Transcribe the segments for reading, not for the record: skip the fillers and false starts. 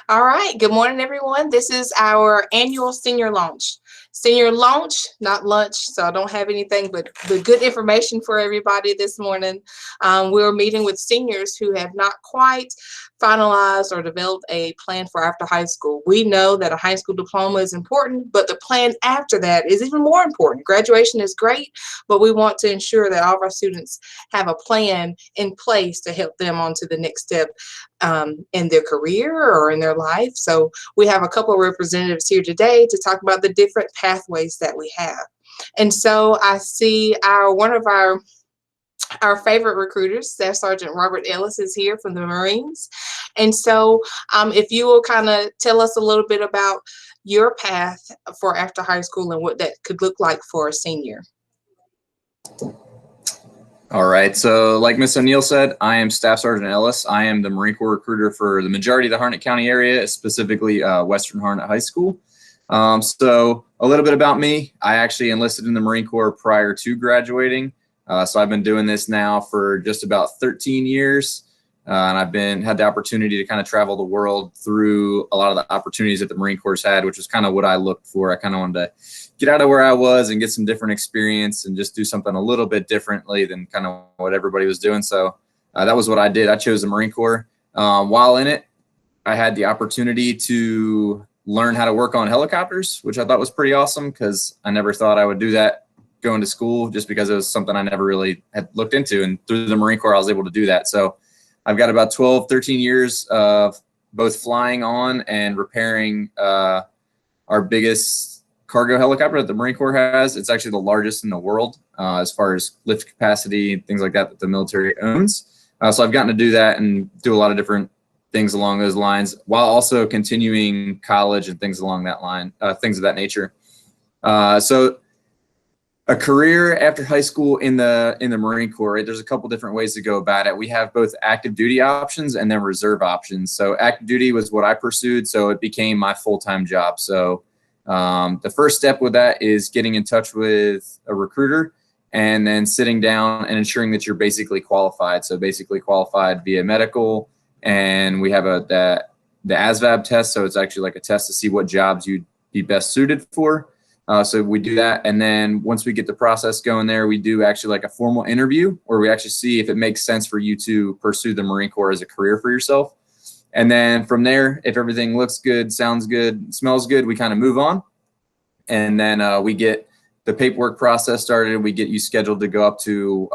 All right. Good morning, everyone. This is our annual senior launch. Senior launch, not lunch. So I don't have anything but good information for everybody this morning. We're meeting with seniors who have not quite finalized or developed a plan for after high school. We know that a high school diploma is important, but the plan after that is even more important. Graduation is great, but we want to ensure that all of our students have a plan in place to help them on to the next step in their career or in their life. So we have a couple of representatives here today to talk about the different pathways that we have. And so I see one of our favorite recruiters, Staff Sergeant Robert Ellis, is here from the Marines. And so if you will kind of tell us a little bit about your path for after high school and what that could look like for a senior. All right, so like Ms. O'Neill said, I am Staff Sergeant Ellis. I am the Marine Corps recruiter for the majority of the Harnett County area, specifically Western Harnett High School. So a little bit about me. I actually enlisted in the Marine Corps prior to graduating. So I've been doing this now for just about 13 years. And I've had the opportunity to kind of travel the world through a lot of the opportunities that the Marine Corps had, which was kind of what I looked for. I kind of wanted to get out of where I was and get some different experience and just do something a little bit differently than kind of what everybody was doing. So that was what I did. I chose the Marine Corps. While in it, I had the opportunity to learn how to work on helicopters, which I thought was pretty awesome because I never thought I would do that going to school, just because it was something I never really had looked into. And through the Marine Corps, I was able to do that. So I've got about 12, 13 years of both flying on and repairing our biggest cargo helicopter that the Marine Corps has. It's actually the largest in the world as far as lift capacity and things like that the military owns. So I've gotten to do that and do a lot of different things along those lines, while also continuing college and things along that line, things of that nature. So a career after high school in the Marine Corps, right? There's a couple different ways to go about it. We have both active duty options and then reserve options. So active duty was what I pursued, so it became my full-time job. So the first step with that is getting in touch with a recruiter and then sitting down and ensuring that you're basically qualified. So basically qualified via medical, and we have the ASVAB test. So it's actually like a test to see what jobs you'd be best suited for. So we do that, and then once we get the process going there, we do actually like a formal interview where we actually see if it makes sense for you to pursue the Marine Corps as a career for yourself. And then from there, if everything looks good, sounds good, smells good, we kind of move on. And then we get the paperwork process started. We get you scheduled to go up to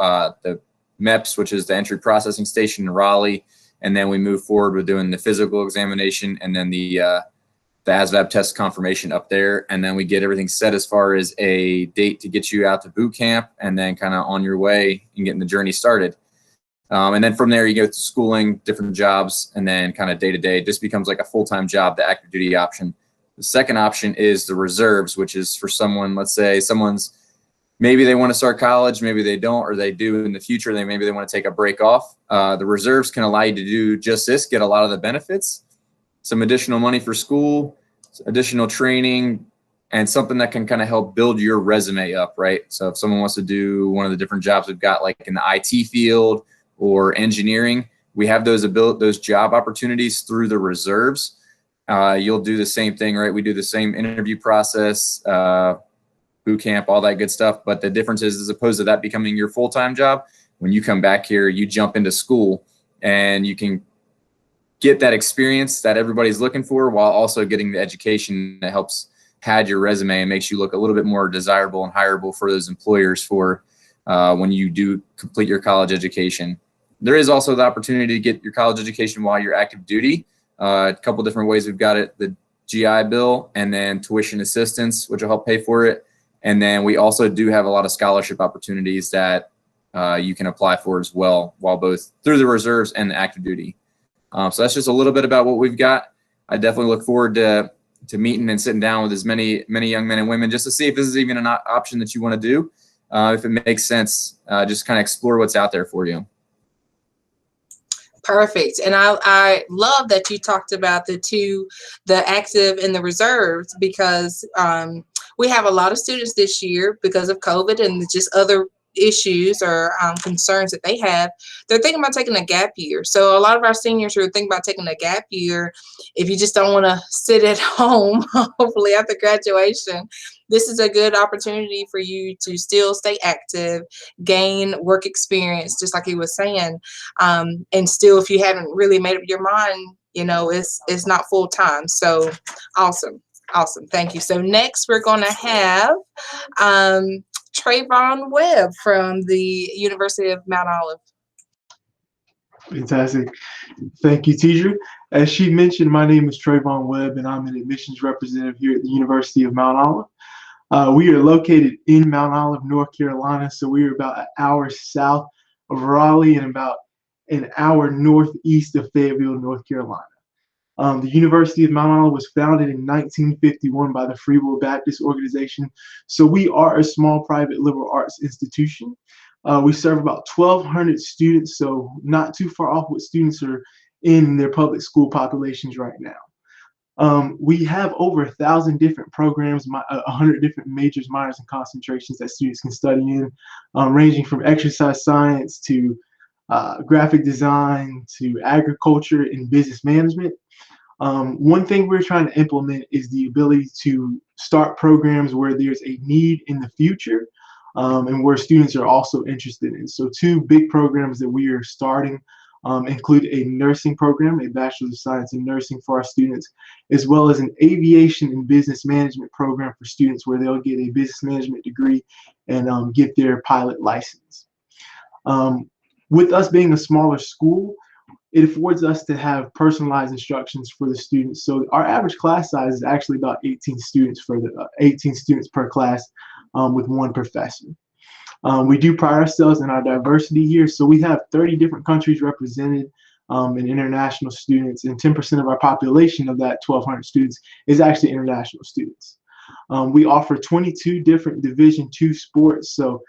the MEPS, which is the entry processing station in Raleigh. And then we move forward with doing the physical examination and then the ASVAB test confirmation up there. And then we get everything set as far as a date to get you out to boot camp and then kind of on your way and getting the journey started. And then from there, you go to schooling, different jobs, and then kind of day to day, just becomes like a full-time job, the active duty option. The second option is the reserves, which is for someone, let's say maybe they want to start college, maybe they don't, or they do in the future, maybe they want to take a break off. The reserves can allow you to do just this, get a lot of the benefits, some additional money for school, additional training, and something that can kind of help build your resume up, right? So if someone wants to do one of the different jobs we've got, like in the IT field or engineering, we have those job opportunities through the reserves. You'll do the same thing, right? We do the same interview process, boot camp, all that good stuff. But the difference is, as opposed to that becoming your full-time job, when you come back here, you jump into school and you can get that experience that everybody's looking for while also getting the education that helps pad your resume and makes you look a little bit more desirable and hireable for those employers for when you do complete your college education. There is also the opportunity to get your college education while you're active duty. A couple different ways we've got it: the GI Bill and then tuition assistance, which will help pay for it. And then we also do have a lot of scholarship opportunities that you can apply for as well, while both through the reserves and the active duty. So that's just a little bit about what we've got. I definitely look forward to meeting and sitting down with as many young men and women just to see if this is even an option that you want to do. If it makes sense, just kind of explore what's out there for you. Perfect. And I love that you talked about the active and the reserves, because we have a lot of students this year because of COVID and just other issues or concerns that they have, they're thinking about taking a gap year. So a lot of our seniors who are thinking about taking a gap year, if you just don't want to sit at home, hopefully after graduation, this is a good opportunity for you to still stay active, gain work experience, just like he was saying. And still, if you haven't really made up your mind, it's not full time. So awesome. Awesome. Thank you. So next we're going to have Trayvon Webb from the University of Mount Olive. Fantastic. Thank you, teacher. As she mentioned, my name is Trayvon Webb, and I'm an admissions representative here at the University of Mount Olive. We are located in Mount Olive, North Carolina, so we are about an hour south of Raleigh and about an hour northeast of Fayetteville, North Carolina. The University of Mount Olive was founded in 1951 by the Free Will Baptist Organization, so we are a small private liberal arts institution. We serve about 1,200 students, so not too far off what students are in their public school populations right now. We have over 1,000 different programs, 100 different majors, minors, and concentrations that students can study in, ranging from exercise science to graphic design to agriculture and business management. One thing we're trying to implement is the ability to start programs where there's a need in the future and where students are also interested in. So two big programs that we are starting include a nursing program, a Bachelor's of Science in Nursing for our students, as well as an aviation and business management program for students where they'll get a business management degree and get their pilot license. With us being a smaller school, it affords us to have personalized instructions for the students. So our average class size is actually about 18 students for the 18 students per class with one professor. We do pride ourselves in our diversity here. So we have 30 different countries represented and international students, and 10% of our population of that 1,200 students is actually international students. We offer 22 different Division II sports. So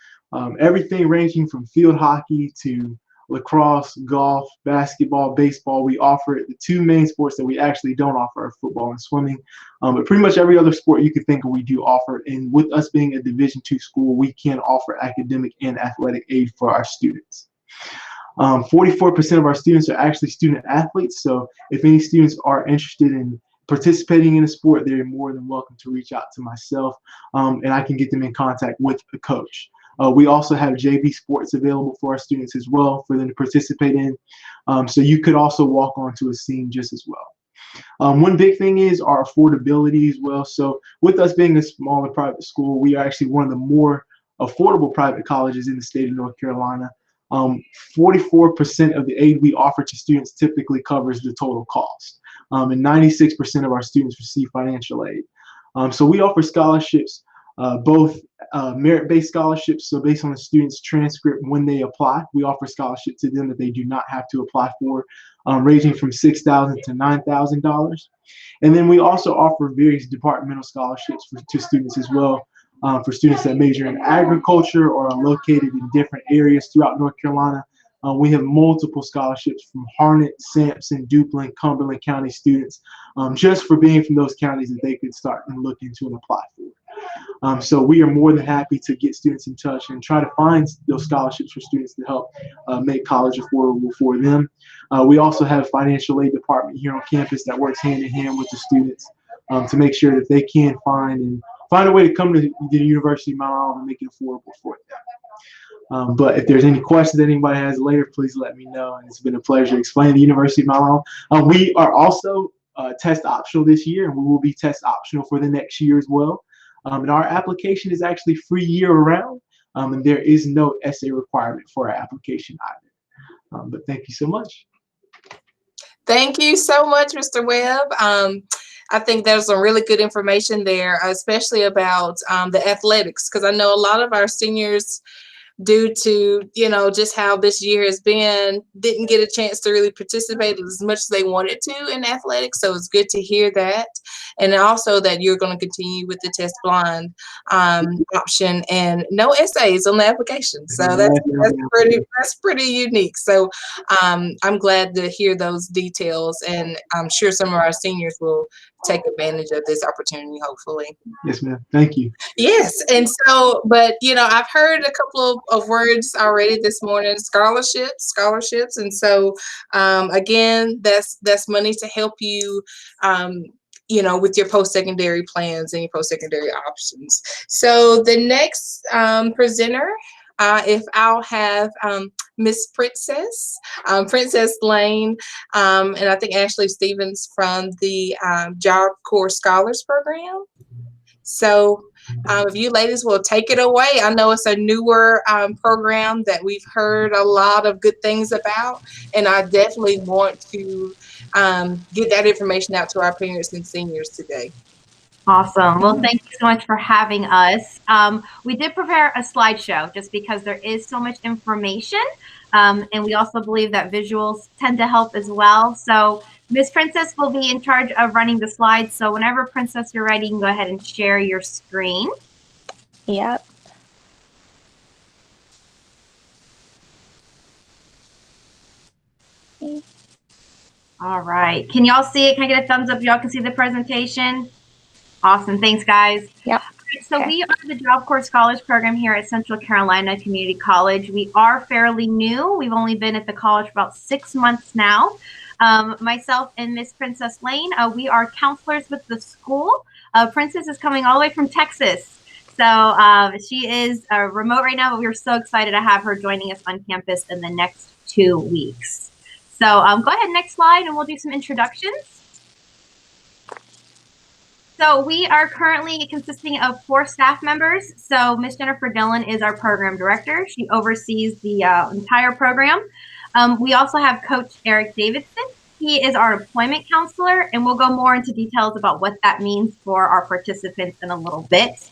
everything ranging from field hockey to lacrosse, golf, basketball, baseball. We offer it. The two main sports that we actually don't offer are football and swimming. But pretty much every other sport you could think of, we do offer. And with us being a Division II school, we can offer academic and athletic aid for our students. 44% of our students are actually student athletes. So if any students are interested in participating in a sport, they're more than welcome to reach out to myself and I can get them in contact with a coach. We also have JV sports available for our students as well for them to participate in. So you could also walk onto a scene just as well. One big thing is our affordability as well. So with us being a smaller private school, we are actually one of the more affordable private colleges in the state of North Carolina. 44% of the aid we offer to students typically covers the total cost. And 96% of our students receive financial aid. So we offer scholarships, both merit-based scholarships, so based on the student's transcript when they apply, we offer scholarship to them that they do not have to apply for, ranging from $6,000 to $9,000. And then we also offer various departmental scholarships to students as well, for students that major in agriculture or are located in different areas throughout North Carolina. We have multiple scholarships from Harnett, Sampson, Duplin, Cumberland County students, just for being from those counties that they could start and look into and apply for. So we are more than happy to get students in touch and try to find those scholarships for students to help make college affordable for them. We also have a financial aid department here on campus that works hand in hand with the students to make sure that they can find a way to come to the University of Mount Olive and make it affordable for them. But if there's any questions that anybody has later, please let me know. And it's been a pleasure explaining the University of Mount Olive. We are also test optional this year, and we will be test optional for the next year as well. And our application is actually free year-round, and there is no essay requirement for our application either. But thank you so much. Thank you so much, Mr. Webb. I think there's some really good information there, especially about the athletics, because I know a lot of our seniors, due to, just how this year has been, didn't get a chance to really participate as much as they wanted to in athletics. So it's good to hear that. and also that you're going to continue with the test blind option and no essays on the application. So that's pretty unique. So I'm glad to hear those details, and I'm sure some of our seniors will take advantage of this opportunity, hopefully. Yes, ma'am. Thank you. Yes, and so, but I've heard a couple of words already this morning: scholarships, and so again, that's money to help you, with your post-secondary plans and your post-secondary options. So the next presenter, if I'll have Miss Princess Lane, and I think Ashley Stevens from the Job Corps Scholars Program. So if you ladies will take it away. I know it's a newer program that we've heard a lot of good things about, and I definitely want to get that information out to our parents and seniors today. Awesome. Well, thank you so much for having us. We did prepare a slideshow just because there is so much information, and we also believe that visuals tend to help as well. So Miss Princess will be in charge of running the slides. So whenever, Princess, you're ready, you can go ahead and share your screen. Yep. All right. Can y'all see it? Can I get a thumbs up? Y'all can see the presentation? Awesome. Thanks, guys. Yep. So Okay. we are the Job Corps Scholars Program here at Central Carolina Community College. We are fairly new. We've only been at the college for about 6 months now. Myself and Miss Princess Lane, we are counselors with the school. Princess is coming all the way from Texas. So she is remote right now, but we're so excited to have her joining us on campus in the next 2 weeks. So go ahead, next slide, and we'll do some introductions. So we are currently consisting of 4 staff members. So Miss Jennifer Dillon is our program director. She oversees the entire program. We also have Coach Eric Davidson. He is our employment counselor, and we'll go more into details about what that means for our participants in a little bit.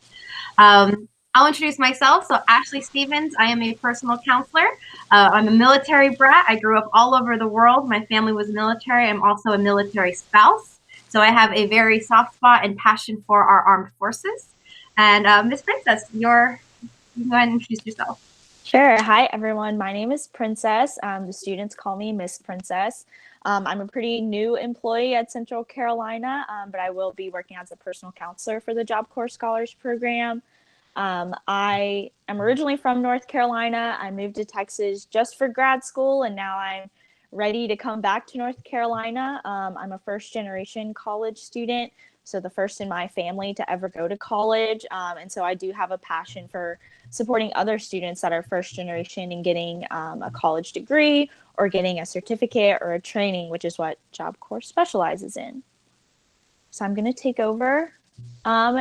I'll introduce myself. So Ashley Stevens, I am a personal counselor. I'm a military brat. I grew up all over the world. My family was military. I'm also a military spouse. So I have a very soft spot and passion for our armed forces. And Miss Princess, you can go ahead and introduce yourself. Sure. Hi, everyone. My name is Princess. The students call me Miss Princess. I'm a pretty new employee at Central Carolina, but I will be working as a personal counselor for the Job Corps Scholars Program. I am originally from North Carolina. I moved to Texas just for grad school, and now I'm ready to come back to North Carolina. I'm a first-generation college student, so the first in my family to ever go to college. And so I do have a passion for supporting other students that are first generation and getting a college degree or getting a certificate or a training, which is what Job Corps specializes in. So I'm going to take over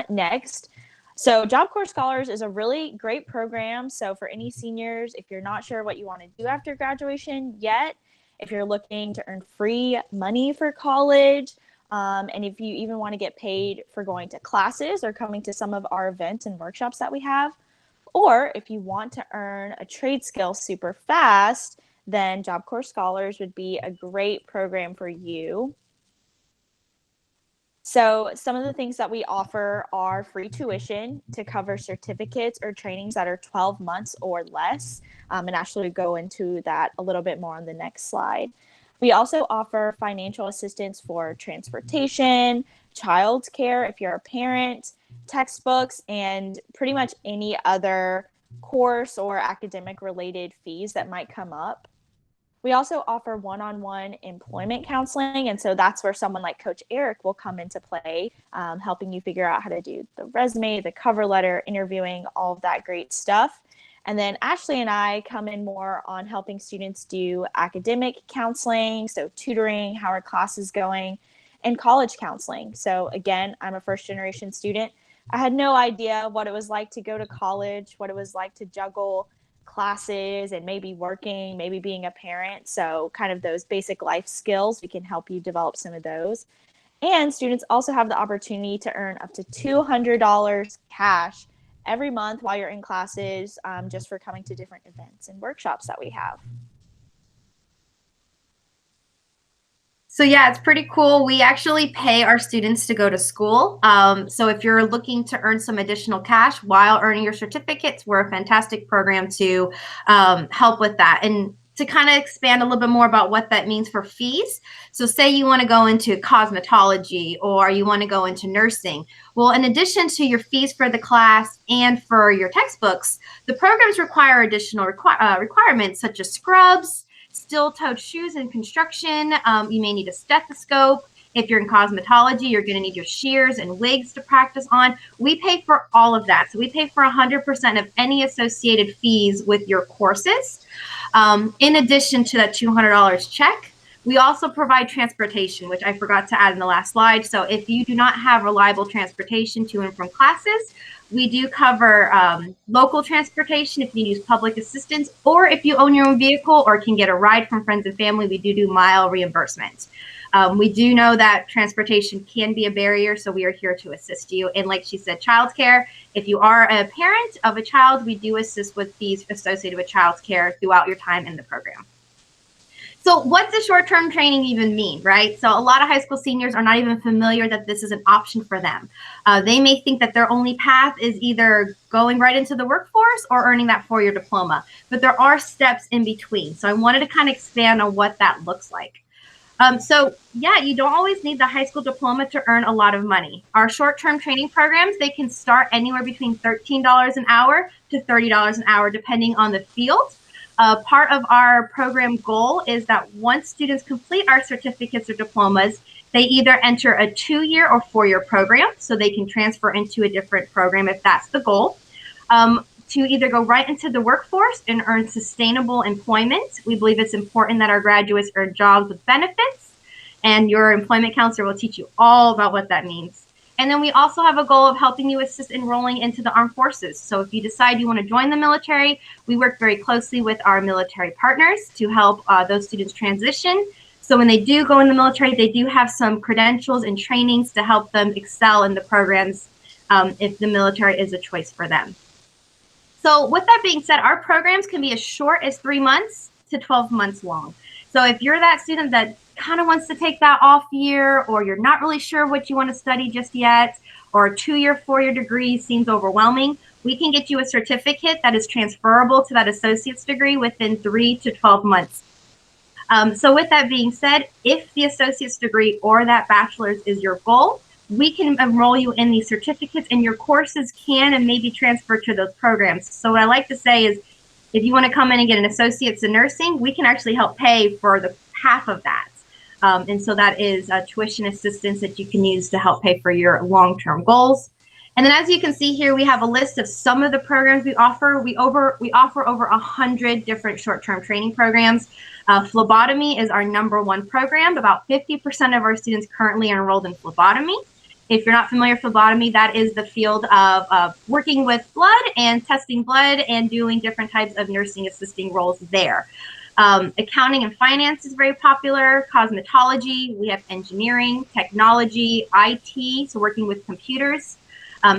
next. So Job Corps Scholars is a really great program. So for any seniors, if you're not sure what you want to do after graduation yet, if you're looking to earn free money for college, and if you even want to get paid for going to classes or coming to some of our events and workshops that we have, or if you want to earn a trade skill super fast, then Job Corps Scholars would be a great program for you. So some of the things that we offer are free tuition to cover certificates or trainings that are 12 months or less. And Ashley will go into that a little bit more on the next slide. We also offer financial assistance for transportation, childcare if you're a parent, textbooks, and pretty much any other course or academic related fees that might come up. We also offer one-on-one employment counseling, and so that's where someone like Coach Eric will come into play, helping you figure out how to do the resume, the cover letter, interviewing, all of that great stuff. And then Ashley and I come in more on helping students do academic counseling, so tutoring, how are classes going, and college counseling. So again, I'm a first-generation student. I had no idea what it was like to go to college, what it was like to juggle classes and maybe working, maybe being a parent. So kind of those basic life skills, we can help you develop some of those. And students also have the opportunity to earn up to $200 cash every month while you're in classes, just for coming to different events and workshops that we have. So yeah, it's pretty cool. We actually pay our students to go to school. So if you're looking to earn some additional cash while earning your certificates, we're a fantastic program to help with that. And to kind of expand a little bit more about what that means for fees. So say you want to go into cosmetology or you want to go into nursing. Well, in addition to your fees for the class and for your textbooks, the programs require additional requirements such as scrubs, steel-toed shoes in construction. You may need a stethoscope. If you're in cosmetology, you're going to need your shears and wigs to practice on. We pay for all of that. So we pay for 100% of any associated fees with your courses. In addition to that $200 check, we also provide transportation, which I forgot to add in the last slide. So if you do not have reliable transportation to and from classes, we do cover local transportation if you use public assistance, or if you own your own vehicle or can get a ride from friends and family, we do mile reimbursement. We do know that transportation can be a barrier, so we are here to assist you. And like she said, childcare, if you are a parent of a child, we do assist with fees associated with childcare throughout your time in the program. So what does short-term training even mean, right? So a lot of high school seniors are not even familiar that this is an option for them. They may think that their only path is either going right into the workforce or earning that four-year diploma, but there are steps in between. So I wanted to kind of expand on what that looks like. So yeah, you don't always need the high school diploma to earn a lot of money. Our short-term training programs, they can start anywhere between $13 an hour to $30 an hour, depending on the field. Part of our program goal is that once students complete our certificates or diplomas, they either enter a 2-year or 4-year program, so they can transfer into a different program if that's the goal. To either go right into the workforce and earn sustainable employment. We believe it's important that our graduates earn jobs with benefits, and your employment counselor will teach you all about what that means. And then we also have a goal of helping you assist enrolling into the armed forces. So if you decide you want to join the military, we work very closely with our military partners to help those students transition. So when they do go in the military, they do have some credentials and trainings to help them excel in the programs if the military is a choice for them. So with that being said, our programs can be as short as 3 months to 12 months long. So if you're that student that kind of wants to take that off year, or you're not really sure what you want to study just yet, or a 2-year, 4-year degree seems overwhelming, we can get you a certificate that is transferable to that associate's degree within 3 to 12 months. So with that being said, if the associate's degree or that bachelor's is your goal, we can enroll you in these certificates, and your courses can and maybe transfer to those programs. So what I like to say is, if you want to come in and get an associate's in nursing, we can actually help pay for the half of that. And so that is tuition assistance that you can use to help pay for your long-term goals. And then as you can see here, we have a list of some of the programs we offer. We offer over 100 different short-term training programs. Phlebotomy is our #1 program. About 50% of our students currently are enrolled in phlebotomy. If you're not familiar with phlebotomy, that is the field of working with blood and testing blood and doing different types of nursing assisting roles there. Accounting and finance is very popular. Cosmetology, we have engineering, technology, IT, so working with computers.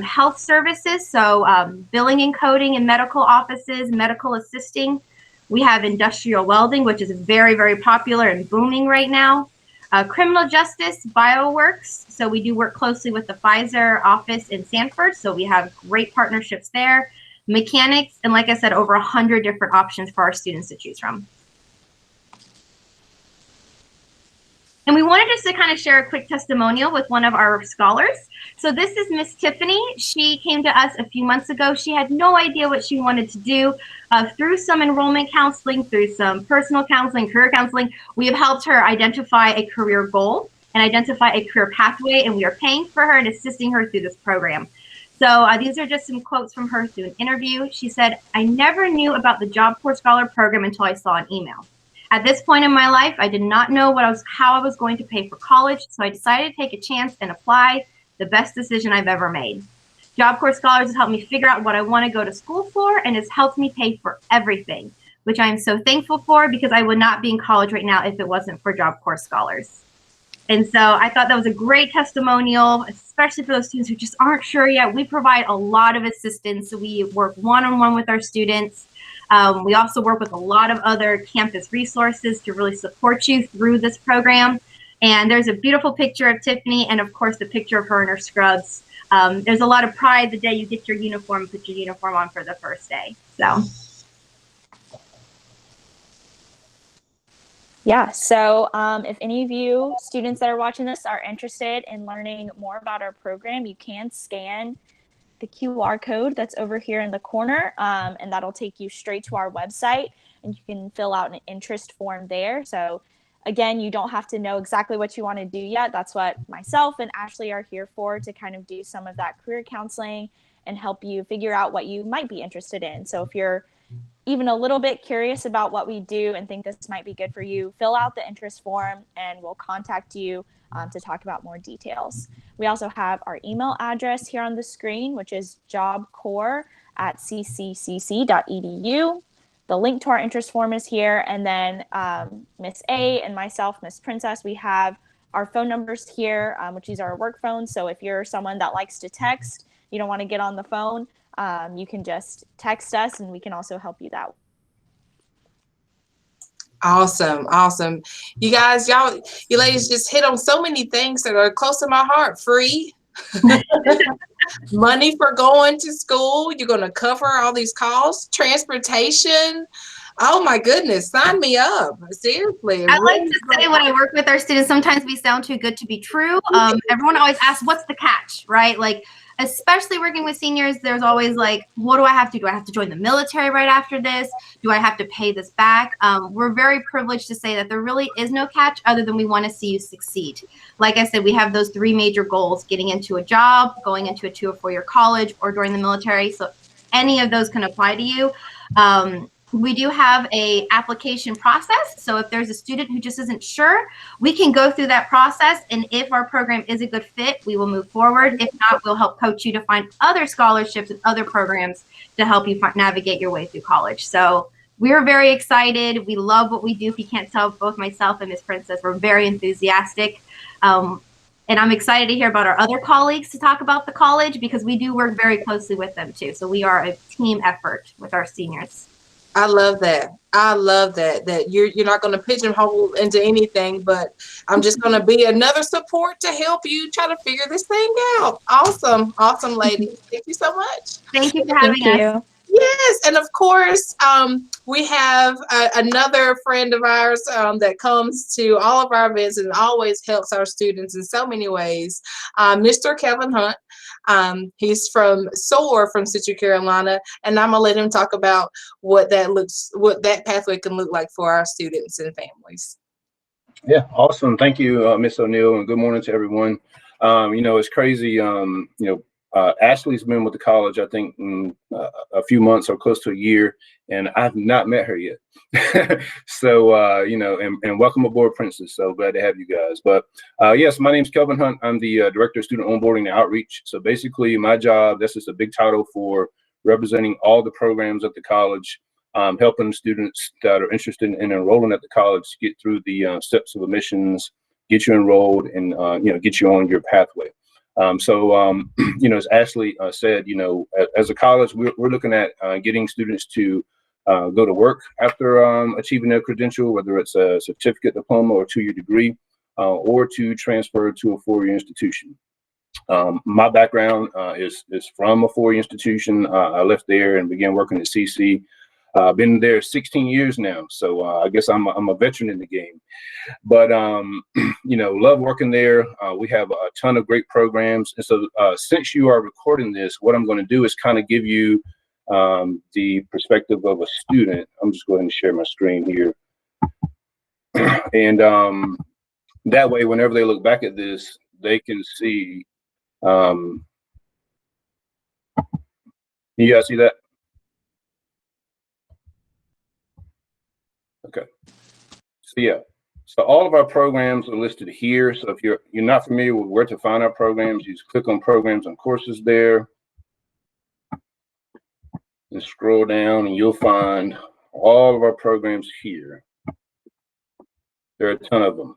Health services, so billing and coding in medical offices, medical assisting. We have industrial welding, which is very, very popular and booming right now. Criminal justice, bioworks. So we do work closely with the Pfizer office in Sanford. So we have great partnerships there. Mechanics, and like I said, over 100 different options for our students to choose from. And we wanted just to kind of share a quick testimonial with one of our scholars. So this is Miss Tiffany. She came to us a few months ago. She had no idea what she wanted to do. Through some enrollment counseling, through some personal counseling, career counseling, we have helped her identify a career goal and identify a career pathway, and we are paying for her and assisting her through this program. So these are just some quotes from her through an interview. She said, "I never knew about the Job Corps Scholar program until I saw an email. At this point in my life, I did not know how I was going to pay for college, so I decided to take a chance and apply. The best decision I've ever made. Job Corps Scholars has helped me figure out what I want to go to school for and has helped me pay for everything, which I am so thankful for, because I would not be in college right now if it wasn't for Job Corps Scholars." And so I thought that was a great testimonial, especially for those students who just aren't sure yet. We provide a lot of assistance. We work one-on-one with our students. We also work with a lot of other campus resources to really support you through this program. And there's a beautiful picture of Tiffany and, of course, the picture of her in her scrubs. There's a lot of pride the day you get your uniform, put your uniform on for the first day. So. Yeah, so if any of you students that are watching this are interested in learning more about our program, you can scan the QR code that's over here in the corner, and that'll take you straight to our website, and you can fill out an interest form there. So again, you don't have to know exactly what you want to do yet. That's what myself and Ashley are here for, to kind of do some of that career counseling and help you figure out what you might be interested in. So if you're even a little bit curious about what we do and think this might be good for you, fill out the interest form and we'll contact you to talk about more details. We also have our email address here on the screen, which is jobcorps@cccc.edu. The link to our interest form is here. And then Miss A and myself, Miss Princess, we have our phone numbers here, which is our work phones. So if you're someone that likes to text, you don't want to get on the phone, you can just text us and we can also help you that way. Awesome. Awesome. You guys, you ladies just hit on so many things that are close to my heart. Free money for going to school. You're going to cover all these costs, transportation. Oh my goodness. Sign me up. Seriously. I like to say when I work with our students, sometimes we sound too good to be true. Everyone always asks, what's the catch, right? Like, especially working with seniors, there's always like, what do I have to do? Do I have to join the military right after this? Do I have to pay this back? We're very privileged to say that there really is no catch other than we want to see you succeed. Like I said, we have those 3 major goals: getting into a job, going into a 2 or 4 year college, or joining the military. So any of those can apply to you. We do have a application process. So if there's a student who just isn't sure, we can go through that process. And if our program is a good fit, we will move forward. If not, we'll help coach you to find other scholarships and other programs to help you navigate your way through college. So we're very excited. We love what we do. If you can't tell, both myself and Ms. Princess, we're very enthusiastic. And I'm excited to hear about our other colleagues to talk about the college, because we do work very closely with them too. So we are a team effort with our seniors. I love that. I love that you're not going to pigeonhole into anything, but I'm just going to be another support to help you try to figure this thing out. Awesome. Awesome, ladies. Thank you so much. Thank you for having us. Yes. And of course, we have another friend of ours that comes to all of our events and always helps our students in so many ways. Mr. Kevin Hunt. He's from SOAR from Central Carolina, and I'm gonna let him talk about what that pathway can look like for our students and families. Yeah, awesome. Thank you, Ms. O'Neill, and good morning to everyone. It's crazy. Ashley's been with the college, I think, a few months or close to a year, and I've not met her yet. So, and welcome aboard, Princess. So glad to have you guys. But yes, my name's Kelvin Hunt. I'm the Director of Student Onboarding and Outreach. So basically my job, this is a big title for representing all the programs at the college, helping students that are interested in enrolling at the college get through the steps of admissions, get you enrolled, and get you on your pathway. As Ashley said, as a college, we're looking at getting students to go to work after achieving their credential, whether it's a certificate, diploma, or 2-year degree, or to transfer to a 4-year institution. My background is from a 4-year institution. I left there and began working at CC. I've been there 16 years now, so I guess I'm a veteran in the game. But love working there. We have a ton of great programs, and so since you are recording this, what I'm going to do is kind of give you the perspective of a student. I'm just going to share my screen here, and that way, whenever they look back at this, they can see. You guys see that? Okay. So yeah. So all of our programs are listed here. So if you're not familiar with where to find our programs, you just click on programs and courses there. And scroll down and you'll find all of our programs here. There are a ton of them.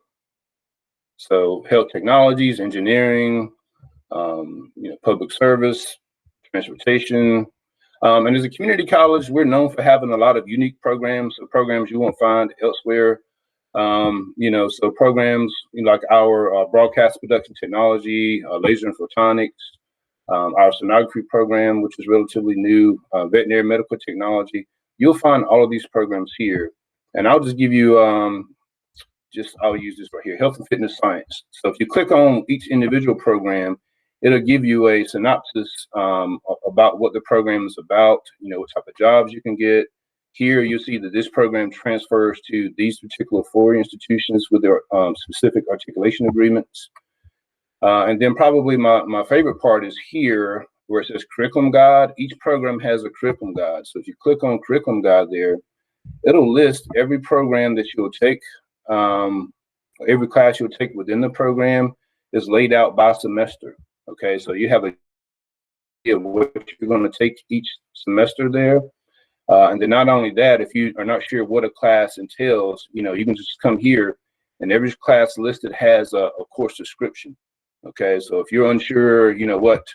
So health technologies, engineering, public service, transportation. And as a community college, we're known for having a lot of unique programs, programs you won't find elsewhere. So programs like our broadcast production technology, laser and photonics, our sonography program, which is relatively new, veterinary medical technology. You'll find all of these programs here. And I'll just give you, I'll use this right here, health and fitness science. So if you click on each individual program, it'll give you a synopsis about what the program is about, what type of jobs you can get. Here you'll see that this program transfers to these particular 4 institutions with their specific articulation agreements. And then probably my favorite part is here where it says curriculum guide. Each program has a curriculum guide. So if you click on curriculum guide there, it'll list every program that you'll take. Every class you'll take within the program is laid out by semester. Okay, so you have a idea of what you're going to take each semester there. And then not only that, if you are not sure what a class entails, you can just come here and every class listed has a course description. Okay, so if you're unsure, what,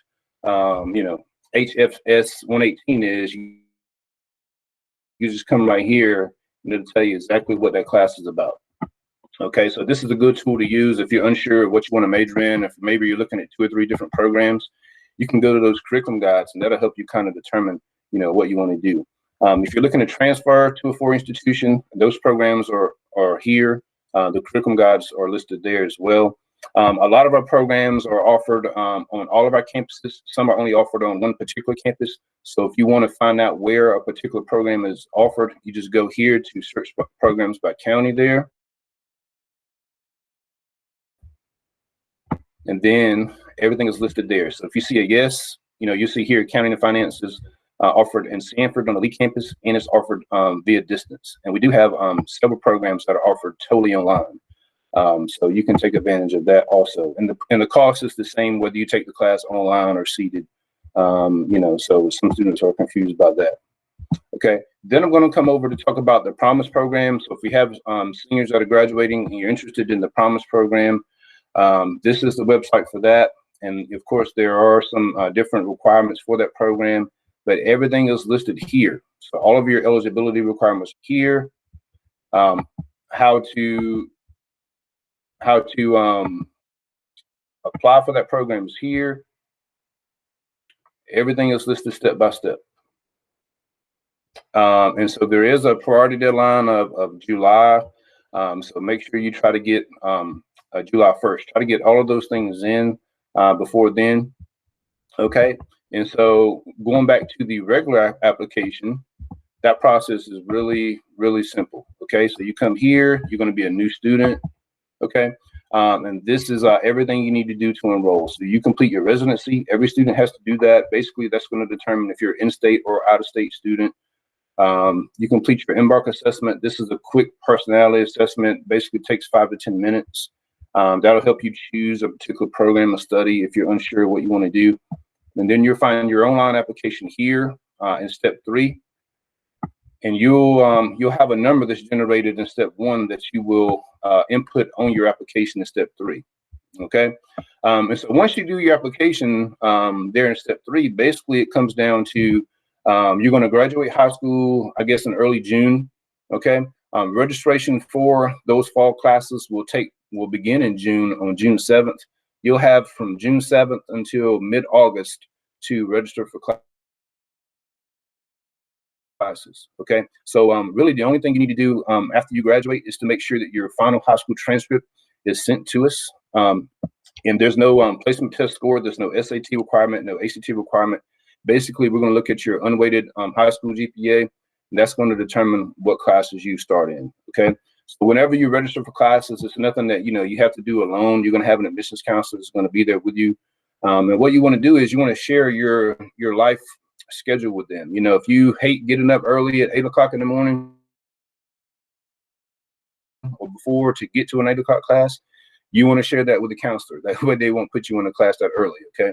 HFS 118 is, you just come right here and it'll tell you exactly what that class is about. Okay, so this is a good tool to use if you're unsure what you want to major in. If maybe you're looking at 2 or 3 different programs, you can go to those curriculum guides and that'll help you kind of determine, what you want to do. If you're looking to transfer to a 4 institution, those programs are here. The curriculum guides are listed there as well. A lot of our programs are offered on all of our campuses. Some are only offered on one particular campus. So if you want to find out where a particular program is offered, you just go here to search programs by county there. And then everything is listed there. So if you see a yes, you see here accounting and finance is offered in Sanford on the Lee campus, and it's offered via distance. And we do have several programs that are offered totally online. So you can take advantage of that also. And the cost is the same whether you take the class online or seated. So some students are confused about that. Okay, then I'm going to come over to talk about the Promise program. So if we have seniors that are graduating and you're interested in the Promise program, this is the website for that. And of course, there are some different requirements for that program, but everything is listed here. So all of your eligibility requirements here, how to apply for that program is here. Everything is listed step by step. And so there is a priority deadline of July. So make sure you try to get July 1st. Try to get all of those things in before then. Okay. And so going back to the regular application, that process is really, really simple. Okay. So you come here, you're going to be a new student. Okay. And this is everything you need to do to enroll. So you complete your residency. Every student has to do that. Basically, that's going to determine if you're in-state or out-of-state student. You complete your Embark Assessment. This is a quick personality assessment. Basically takes 5 to 10 minutes. That'll help you choose a particular program of study if you're unsure what you want to do. And then you'll find your online application here in step 3. And you'll have a number that's generated in step 1 that you will input on your application in step 3. Okay. And so once you do your application there in step 3, basically it comes down to you're going to graduate high school, I guess, in early June. Okay. Registration for those fall classes will begin in June, on June 7th. You'll have from June 7th until mid-August to register for classes. Okay. So really the only thing you need to do after you graduate is to make sure that your final high school transcript is sent to us. And there's no placement test score. There's no SAT requirement, no ACT requirement. Basically, we're going to look at your unweighted high school GPA, and that's going to determine what classes you start in. Okay. So whenever you register for classes, it's nothing that, you have to do alone. You're going to have an admissions counselor that's going to be there with you. And what you want to do is you want to share your life schedule with them. If you hate getting up early at 8 o'clock in the morning or before to get to an 8 o'clock class, you want to share that with the counselor. That way they won't put you in a class that early. Okay.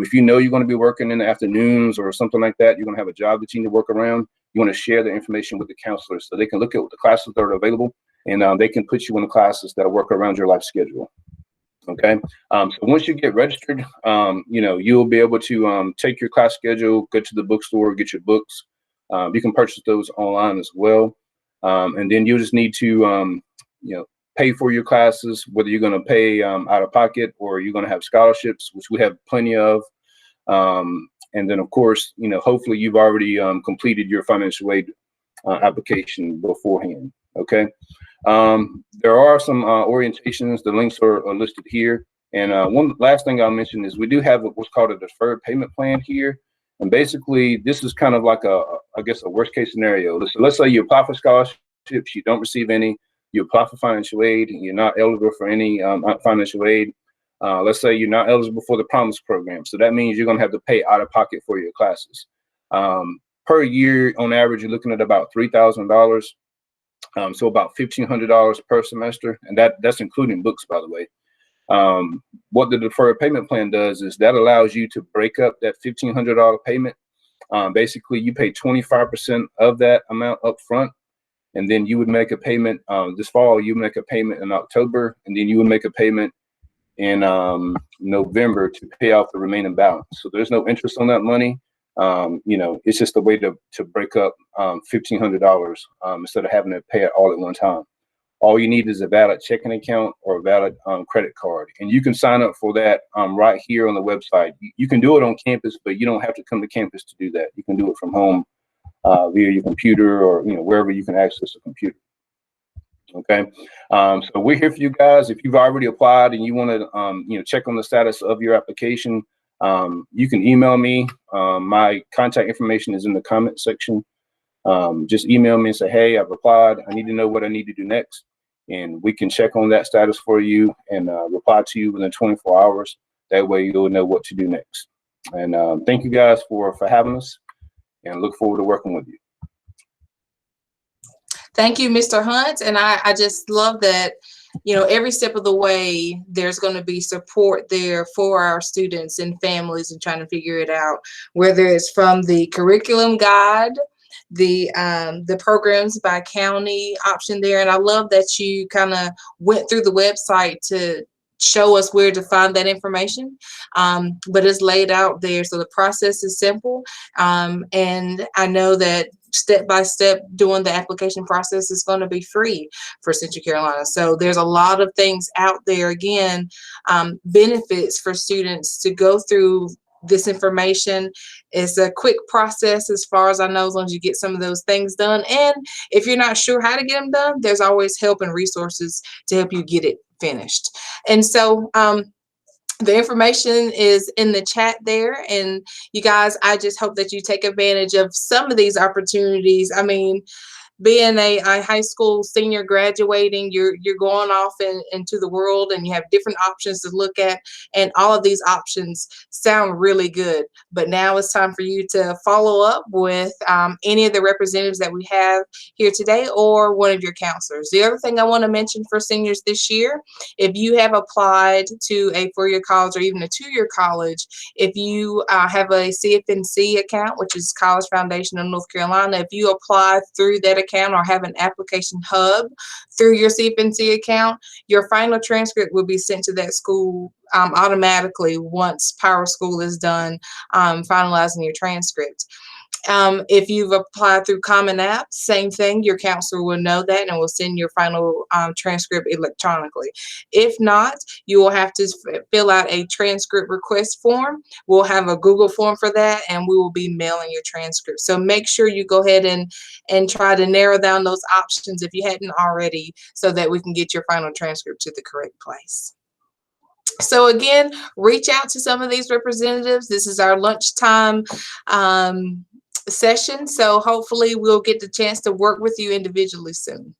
If you know you're going to be working in the afternoons or something like that, you're going to have a job that you need to work around, you want to share the information with the counselor so they can look at what the classes that are available, and they can put you in the classes that work around your life schedule. Okay. So once you get registered, you'll be able to take your class schedule, go to the bookstore, get your books. You can purchase those online as well. And then you'll just need to pay for your classes, whether you're going to pay out of pocket or you're going to have scholarships, which we have plenty of. And then, of course, hopefully you've already completed your financial aid application beforehand. Okay. There are some orientations. The links are listed here. And one last thing I'll mention is we do have what's called a deferred payment plan here. And basically, this is kind of like I guess, a worst case scenario. Let's say you apply for scholarships, you don't receive any. You apply for financial aid, and you're not eligible for any financial aid. Let's say you're not eligible for the Promise program. So that means you're going to have to pay out of pocket for your classes. Per year, on average, you're looking at about $3,000. So about $1,500 per semester. And that's including books, by the way. What the deferred payment plan does is that allows you to break up that $1,500 payment. Basically, you pay 25% of that amount up front. And then you would make a payment this fall. You make a payment in October, and then you would make a payment in November to pay off the remaining balance. So there's no interest on that money. It's just a way to break up $1,500 instead of having to pay it all at one time. All you need is a valid checking account or a valid credit card, and you can sign up for that right here on the website. You can do it on campus, but you don't have to come to campus to do that. You can do it from home. Via your computer or wherever you can access a computer. Okay, so we're here for you guys. If you've already applied and you want to check on the status of your application, you can email me. My contact information is in the comment section. Just email me and say, hey, I've applied. I need to know what I need to do next, and we can check on that status for you and reply to you within 24 hours. That way you'll know what to do next. And thank you guys for having us, and look forward to working with you. Thank you, Mr. Hunt. And I just love that, every step of the way, there's going to be support there for our students and families and trying to figure it out, whether it's from the curriculum guide, the programs by county option there. And I love that you kind of went through the website to show us where to find that information, but it's laid out there. So the process is simple. And I know that step by step doing the application process is going to be free for Central Carolina. So there's a lot of things out there, again, benefits for students to go through this information. It's a quick process as far as I know, as long as you get some of those things done. And if you're not sure how to get them done, there's always help and resources to help you get it finished. And so the information is in the chat there. And you guys, I just hope that you take advantage of some of these opportunities. I mean, being a high school senior graduating, you're going off into the world, and you have different options to look at, and all of these options sound really good. But now it's time for you to follow up with any of the representatives that we have here today, or one of your counselors. The other thing I want to mention for seniors this year, if you have applied to a four-year college or even a two-year college, if you have a CFNC account, which is College Foundation of North Carolina, if you apply through that account or have an application hub through your CFNC account, your final transcript will be sent to that school automatically once Power School is done finalizing your transcript. If you've applied through Common App, same thing. Your counselor will know that and will send your final transcript electronically. If not, you will have to fill out a transcript request form. We'll have a Google form for that, and we will be mailing your transcript. So make sure you go ahead and try to narrow down those options if you hadn't already, so that we can get your final transcript to the correct place. So again, reach out to some of these representatives. This is our lunchtime session, so hopefully we'll get the chance to work with you individually soon.